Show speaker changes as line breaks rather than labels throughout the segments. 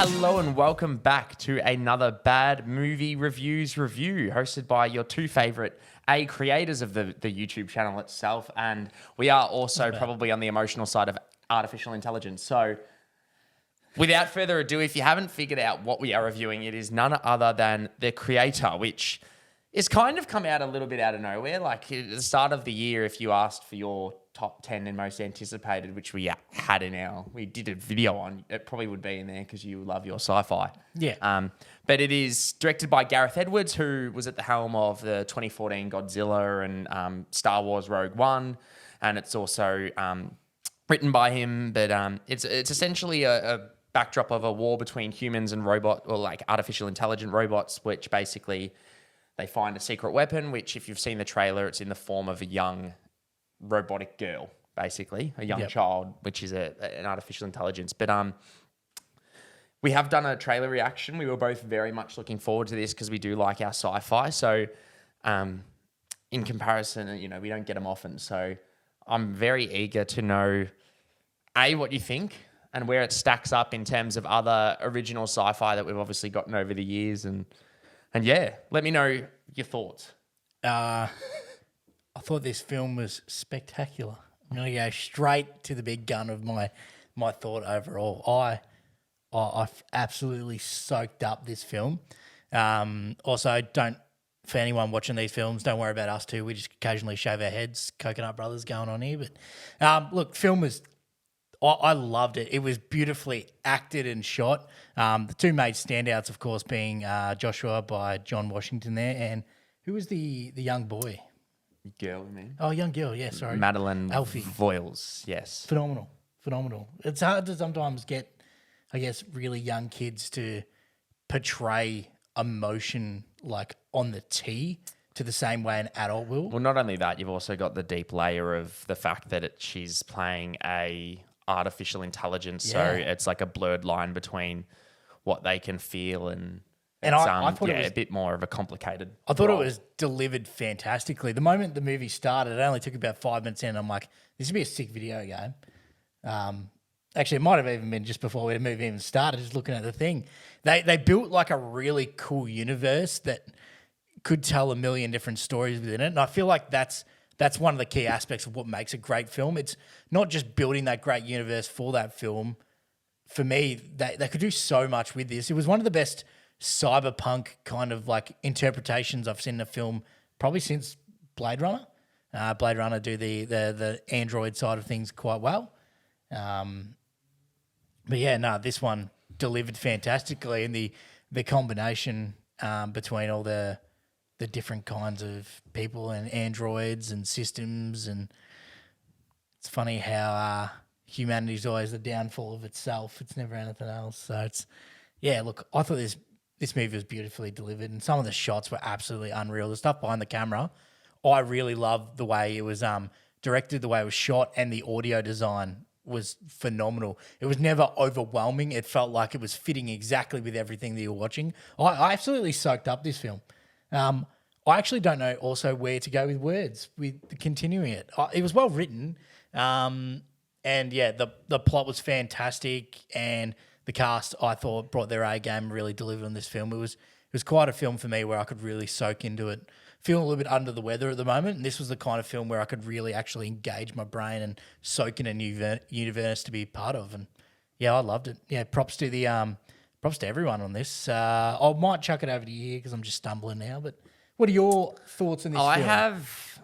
Hello and welcome back to another Bad Movie Reviews review hosted by your two favourite creators of the YouTube channel itself, and we are also probably on the emotional side of artificial intelligence. So without further ado, if you haven't figured out what we are reviewing, it is none other than The Creator, which is kind of come out a little bit out of nowhere. Like at the start of the year, if you asked for your top 10 and most anticipated, which we had we did a video on, it probably would be in there because you love your sci-fi.
Yeah.
But it is directed by Gareth Edwards, who was at the helm of the 2014 Godzilla and Star Wars Rogue One. And it's also written by him, but it's essentially a backdrop of a war between humans and artificial intelligent robots, which basically they find a secret weapon, which if you've seen the trailer, it's in the form of a young robotic girl, basically, a young child, which is an artificial intelligence. But we have done a trailer reaction. We were both very much looking forward to this because we do like our sci-fi. So in comparison, we don't get them often. So I'm very eager to know, what you think and where it stacks up in terms of other original sci-fi that we've obviously gotten over the years. And yeah, let me know your thoughts.
I thought this film was spectacular. I'm going to go straight to the big gun of my thought overall. I absolutely soaked up this film. Also, for anyone watching these films, don't worry about us too. We just occasionally shave our heads. Coconut Brothers going on here. But look, film was... I loved it. It was beautifully acted and shot. The two main standouts, of course, being Joshua by John Washington there, and who was the young boy?
Girl, you mean?
Oh, young girl, yeah, sorry.
Madeline
Alfie.
Voiles, yes.
Phenomenal. It's hard to sometimes get, I guess, really young kids to portray emotion like on the tee to the same way an adult will.
Well, not only that, you've also got the deep layer of the fact that she's playing a artificial intelligence, so it's like a blurred line between what they can feel and
I thought it was
a bit more of a complicated.
I thought it was delivered fantastically. The moment the movie started, it only took about 5 minutes in. I'm like, this would be a sick video game. Actually, it might have even been just before the movie even started, just looking at the thing. They built like a really cool universe that could tell a million different stories within it. And I feel like that's one of the key aspects of what makes a great film. It's not just building that great universe for that film. For me, they could do so much with this. It was one of the best cyberpunk kind of like interpretations I've seen in a film probably since Blade Runner. Blade Runner do the android side of things quite well. But yeah, no, this one delivered fantastically, and the combination between all the different kinds of people and androids and systems, and it's funny how humanity's always the downfall of itself. It's never anything else. So look, I thought this movie was beautifully delivered, and some of the shots were absolutely unreal. The stuff behind the camera, I really loved the way it was directed, the way it was shot, and the audio design was phenomenal. It was never overwhelming. It felt like it was fitting exactly with everything that you're watching. I absolutely soaked up this film. I actually don't know also where to go with words with continuing it. It was well written, and yeah, the plot was fantastic, and the cast, I thought, brought their A game, really delivered on this film. It was quite a film for me where I could really soak into it. Feeling a little bit under the weather at the moment, and this was the kind of film where I could really actually engage my brain and soak in a new universe to be part of. And yeah, I loved it. Yeah, props to everyone on this. I might chuck it over to you because I'm just stumbling now. But what are your thoughts on this film?
I have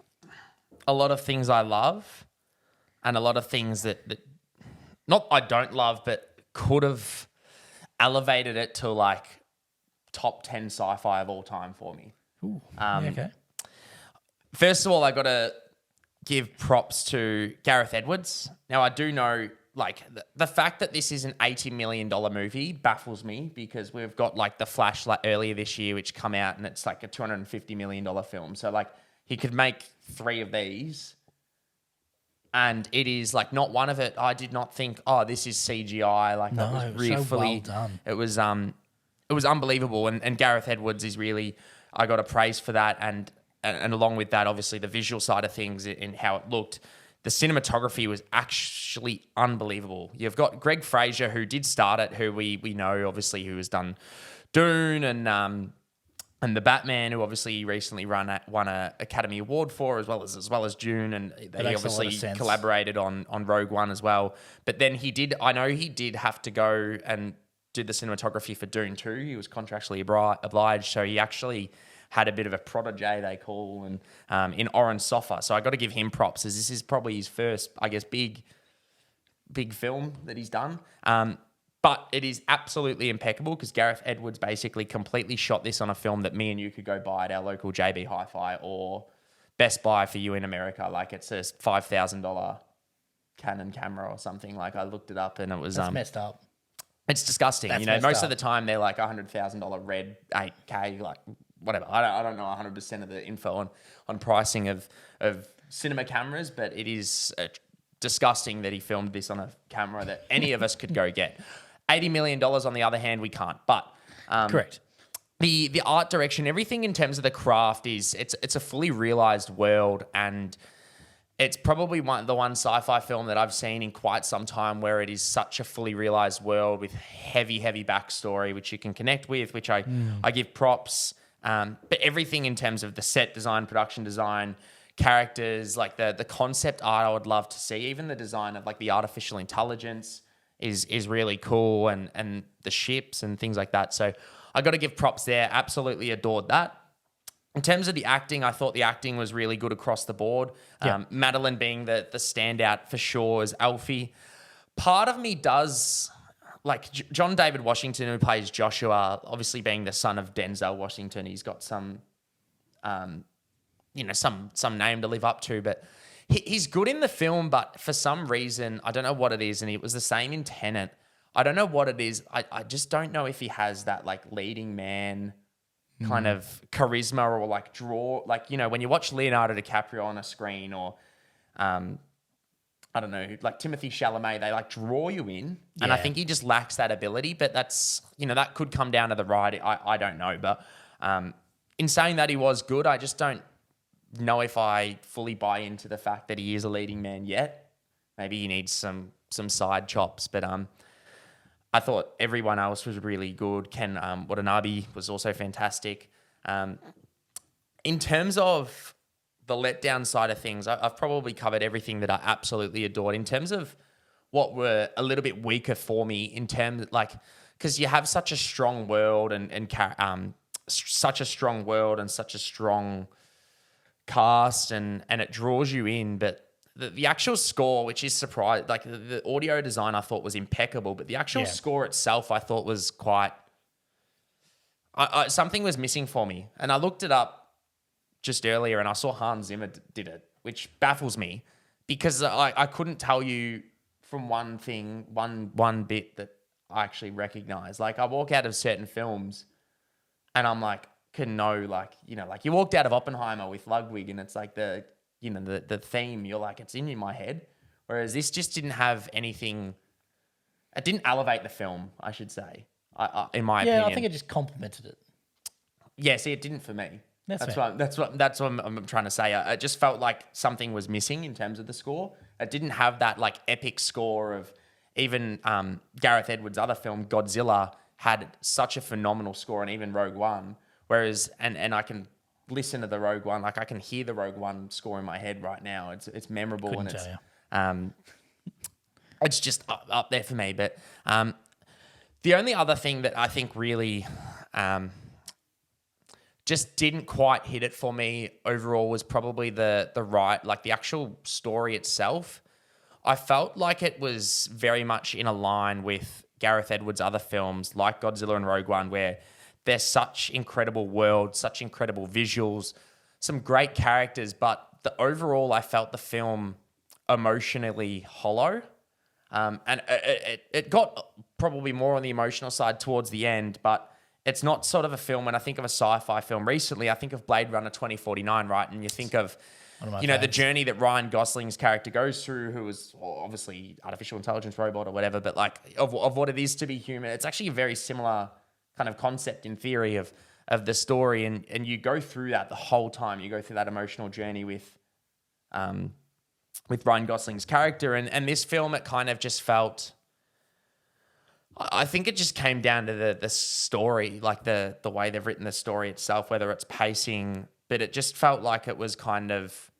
a lot of things I love, and a lot of things that not I don't love, but could have elevated it to like top 10 sci-fi of all time for me.
Ooh, okay.
First of all, I got to give props to Gareth Edwards. Now, I do know, like, the fact that this is an $80 million movie baffles me, because we've got, like, The Flash earlier this year, which come out, and it's like a $250 million film. So, like, he could make 3 of these, and it is, like, not one of it. I did not think, this is CGI. Like,
no,
that was
it was
really
so well done.
It was unbelievable, and Gareth Edwards is really... I got a praise for that, and along with that, obviously the visual side of things and how it looked. the cinematography was actually unbelievable. You've got Greg Fraser, who did start it, who we know obviously, who has done Dune and the Batman, who obviously recently won a Academy Award for, as well as Dune, and they obviously collaborated on Rogue One as well. But then I know he did have to go and do the cinematography for Dune 2. He was contractually obliged, so he actually had a bit of a protege, they call, and in Oren Sofa. So I got to give him props, as this is probably his first, I guess, big film that he's done. But it is absolutely impeccable, because Gareth Edwards basically completely shot this on a film that me and you could go buy at our local JB Hi-Fi or Best Buy for you in America. Like, it's a $5,000 Canon camera or something. Like, I looked it up and it was...
That's messed up.
It's disgusting. Most of the time they're like $100,000 red 8K, like whatever. I don't know 100% of the info on pricing of cinema cameras, but it is disgusting that he filmed this on a camera that any of us could go get. $80 million, on the other hand, we can't. But
correct.
The art direction, everything in terms of the craft it's a fully realized world, and it's probably the one sci-fi film that I've seen in quite some time where it is such a fully realized world with heavy backstory, which you can connect with, which I give props. But everything in terms of the set design, production design, characters, like the concept art, I would love to see. Even the design of like the artificial intelligence is really cool, and the ships and things like that. So I got to give props there. Absolutely adored that. In terms of the acting, I thought the acting was really good across the board. Madeline being the standout for sure as Alfie. Part of me does, like John David Washington, who plays Joshua, obviously being the son of Denzel Washington, he's got some name to live up to, but he's good in the film, but for some reason, I don't know what it is, and it was the same in Tenet. I don't know what it is. I just don't know if he has that like leading man kind of charisma or like draw, like, when you watch Leonardo DiCaprio on a screen, or I don't know, like Timothy Chalamet, they like draw you in, and I think he just lacks that ability. But that's, that could come down to the writing. I don't know, but in saying that, he was good. I just don't know if I fully buy into the fact that he is a leading man yet. Maybe he needs some side chops, but I thought everyone else was really good. Ken Watanabe was also fantastic. In terms of the letdown side of things, I've probably covered everything that I absolutely adored. In terms of what were a little bit weaker for me, in terms like, because you have such a strong world and such a strong world and such a strong cast, and it draws you in, but the actual score, which is surprised, like the audio design I thought was impeccable, but the actual score itself I thought was quite... something was missing for me. And I looked it up just earlier and I saw Hans Zimmer did it, which baffles me, because I couldn't tell you from one thing, one bit that I actually recognize. Like, I walk out of certain films and I'm like, can know, like you walked out of Oppenheimer with Ludwig and it's like the theme, you're like, it's in my head. Whereas this just didn't have anything. It didn't elevate the film, I should say, in my opinion.
Yeah, I think it just complemented it.
Yeah, see, it didn't for me. That's what I'm trying to say. I just felt like something was missing in terms of the score. It didn't have that like epic score of even Gareth Edwards' other film, Godzilla, had such a phenomenal score, and even Rogue One. Whereas, and I can listen to the Rogue One, like I can hear the Rogue One score in my head right now. It's memorable.
Couldn't
and
tell you.
It's just up there for me. But the only other thing that I think really just didn't quite hit it for me overall was probably the actual story itself. I felt like it was very much in a line with Gareth Edwards' other films like Godzilla and Rogue One, where there's such incredible worlds, such incredible visuals, some great characters, but I felt the film emotionally hollow. And it got probably more on the emotional side towards the end, but it's not sort of a film. When I think of a sci-fi film recently, I think of Blade Runner 2049, right? And you think of, the journey that Ryan Gosling's character goes through, who is obviously artificial intelligence robot or whatever, but like of what it is to be human. It's actually a very similar kind of concept in theory of the story, and you go through that the whole time. You go through that emotional journey with with Ryan Gosling's character. And this film, it kind of just felt, I think it just came down to the story, like the way they've written the story itself, whether it's pacing, but it just felt like it was kind of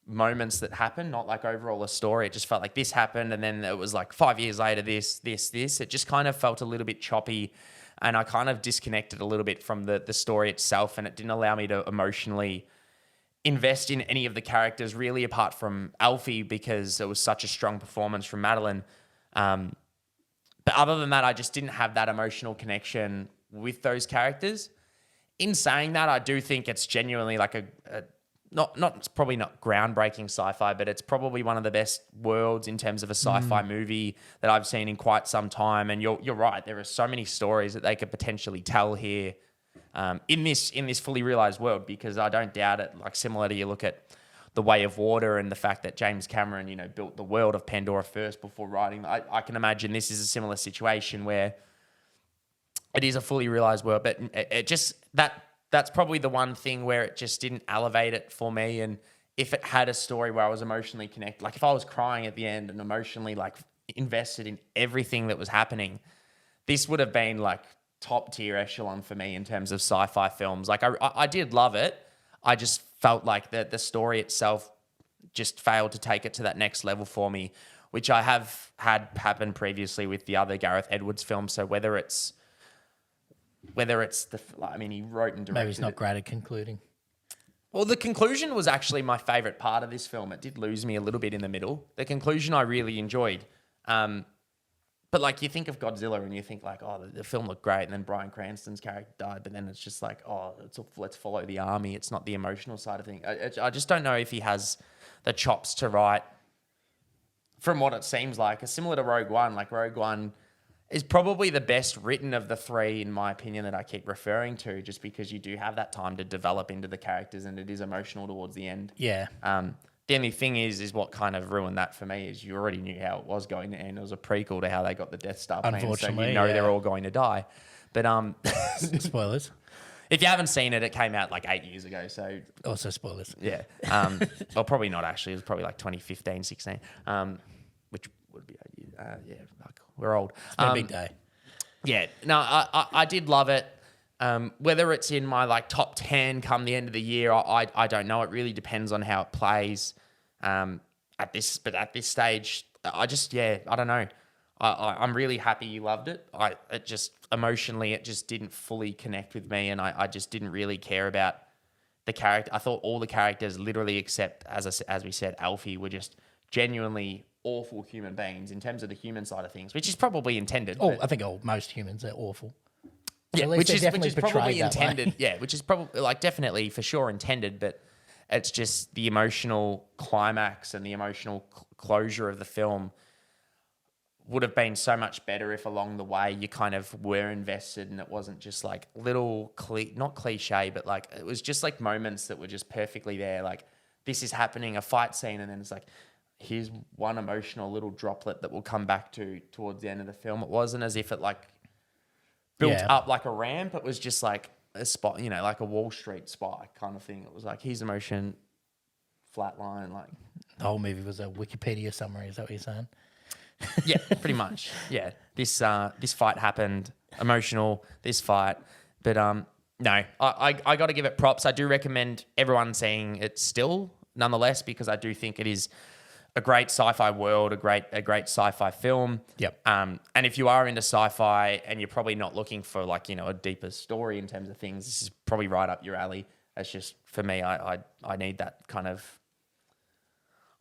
moments that happened, not like overall a story. It just felt like this happened, and then it was like 5 years later, this. It just kind of felt a little bit choppy, and I kind of disconnected a little bit from the story itself, and it didn't allow me to emotionally invest in any of the characters, really, apart from Alfie, because it was such a strong performance from Madeline. But other than that, I just didn't have that emotional connection with those characters. In saying that, I do think it's genuinely like it's probably not groundbreaking sci-fi, but it's probably one of the best worlds in terms of a sci-fi movie that I've seen in quite some time. And you're right, there are so many stories that they could potentially tell here in this fully realized world, because I don't doubt it. Like, similar to, you look at The Way of Water and the fact that James Cameron, built the world of Pandora first before writing. I can imagine this is a similar situation where it is a fully realized world, but it just that's probably the one thing where it just didn't elevate it for me. And if it had a story where I was emotionally connected, like if I was crying at the end and emotionally like invested in everything that was happening, this would have been like top tier echelon for me in terms of sci-fi films. Like I did love it. I just felt like the story itself just failed to take it to that next level for me, which I have had happen previously with the other Gareth Edwards films. So whether it's he wrote and directed.
Maybe it's not great at concluding.
Well, the conclusion was actually my favourite part of this film. It did lose me a little bit in the middle. The conclusion I really enjoyed. But like, you think of Godzilla and you think like, oh, the film looked great, and then Bryan Cranston's character died, but then it's just like, oh, let's follow the army. It's not the emotional side of things. I just don't know if he has the chops to write, from what it seems like. It's similar to Rogue One. Like, Rogue One is probably the best written of the three, in my opinion, that I keep referring to, just because you do have that time to develop into the characters, and it is emotional towards the end.
Yeah.
The only thing is what kind of ruined that for me is you already knew how it was going to end. It was a prequel to how they got the Death Star plan,
Unfortunately,
so they're all going to die. But
Spoilers.
if you haven't seen it, it came out like 8 years ago. So
Also spoilers.
yeah, well, probably not actually. It was probably like 2015, 16, which would be 8 years. Yeah, fuck, we're old.
It's been a big day.
Yeah, no, I did love it. Whether it's in my like top 10 come the end of the year, I don't know. It really depends on how it plays. At this stage, I don't know. I'm really happy you loved it. It just emotionally, it just didn't fully connect with me, and I just didn't really care about the character. I thought all the characters, literally except as we said, Alfie, were just genuinely awful human beings in terms of the human side of things, which is probably intended.
Oh, I think most humans are awful.
Yeah,
At least
which is probably
portrayed that way.
intended. Yeah, which is probably like definitely for sure intended, but it's just the emotional climax and the emotional closure of the film would have been so much better if along the way you kind of were invested, and it wasn't just like little not cliche, but like it was just like moments that were just perfectly there. Like, this is happening, a fight scene, and then it's like, here's one emotional little droplet that we'll come back to towards the end of the film. It wasn't as if it like built up like a ramp. It was just like a spot, like a Wall Street spy kind of thing. It was like, here's emotion, flatline, like.
The whole movie was a Wikipedia summary. Is that what you're saying?
Yeah, pretty much. Yeah, this fight happened, emotional. This fight, but no, I got to give it props. I do recommend everyone seeing it still, nonetheless, because I do think it is a great sci-fi world, a great sci-fi film.
Yep.
And if you are into sci-fi and you're probably not looking for like, a deeper story in terms of things, this is probably right up your alley. That's just, for me, I need that kind of,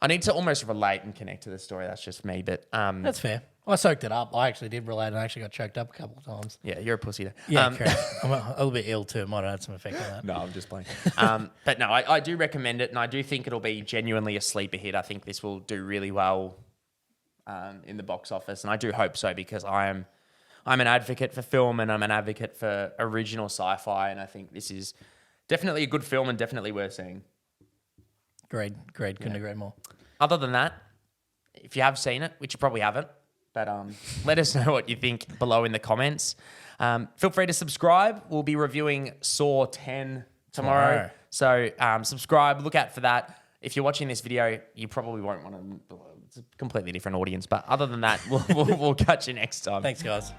I need to almost relate and connect to the story. That's just me, but
That's fair. I soaked it up. I actually did relate and I actually got choked up a couple of times.
yeah, you're a pussy there.
Yeah, correct. I'm a little bit ill too. It might have had some effect on that.
No, I'm just playing. But no, I do recommend it, and I do think it'll be genuinely a sleeper hit. I think this will do really well in the box office, and I do hope so, because I'm an advocate for film, and I'm an advocate for original sci-fi, and I think this is definitely a good film and definitely worth seeing.
Great. Couldn't agree more.
Other than that, if you have seen it, which you probably haven't, but let us know what you think below in the comments. Feel free to subscribe. We'll be reviewing Saw 10 tomorrow. So subscribe, look out for that. if you're watching this video, you probably won't want to. It's a completely different audience. But other than that, we'll catch you next time.
Thanks, guys.